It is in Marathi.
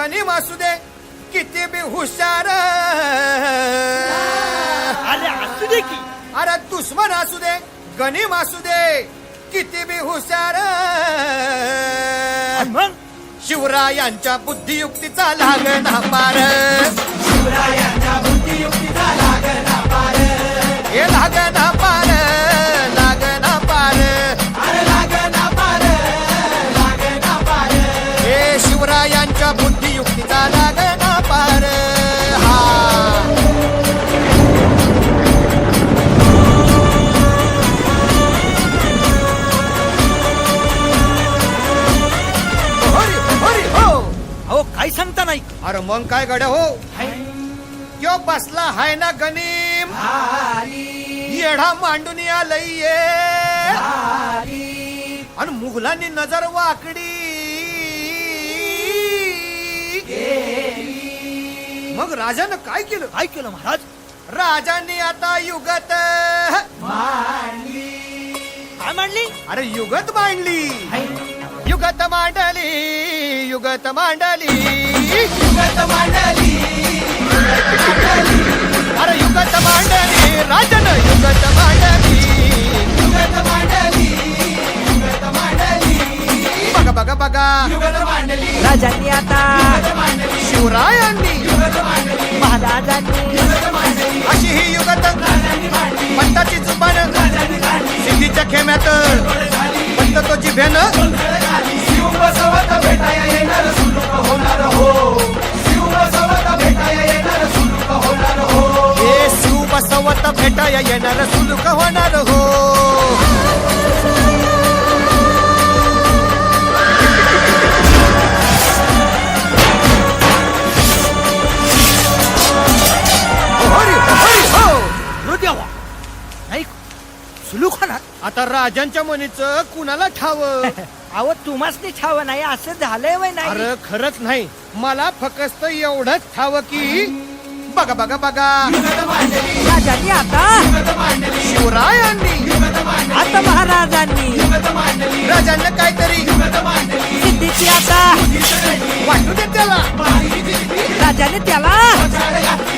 गनिम असू दे किती बी हुशार, अरे असू दे की. अरे दुश्मन असू दे गनिम असू दे किती बी हुशार. मग शिवरायांच्या बुद्धियुक्तीचा लागना पार, शिवरायांच्या बुद्धियुक्तीचा लागना पार, हे लागना पार, लागना पार, अरे लागना पार, लागना पार. हे शिवरायांच्या बुद्धियुक्तीचा लागना पार. हा हरी हरी हो. अहो काय सांगता नाही. अरे मग काय गड्या हो, यो बसला हाय ना गनिम, येढा मांडून आलंय आणि मुघलांनी नजर वाकडी. मग राजानं काय केलं? काय केलं महाराज? राजांनी आता युगत काय मांडली? अरे युगत मांडली, युगत मांडली, युगत मांडली, युगत मांडली, अरे युगत मांडली, राजानं युगत मांडली, युगत मांडली, युगत मांडली, बघा बघा बघा युगत मांडली, राजांनी आता, युगत मांडली, शिवरायांनी युगत मांडली, महाराजांनी, युगत मांडली, अशी ही युगत राजांनी मांडली, पंताची जुबान राजांनी काढली, सिद्धीच्या खेम्यात पंत तो जिभेनं शिव बसवत भेटाया येणार सुलूक होणार हो, शिव बसवत भेटाया येणार सुलूक होणार हो, हे शिव बसवत भेटाया येणार सुलूक होणार हो. हरी हरी हो. देवा नाही सुलूक होणार. आता राजांच्या मनीचं कुणाला ठाव? अहो तुम्हासनी ठाव नाही असं झालंय वय नाही. अरे खरंच नाही, मला फक्त एवढंच ठाव की बघा बघा बघा युगत मांडली, राजांनी आता, युगत मांडली, शिवरायांनी युगत मांडली, आता महाराजांनी, युगत मांडली, राजांना काहीतरी युगत मांडली, सिद्धीची आता वाटू दे त्याला. माहिती दिली, राजाने त्याला झाड घातली,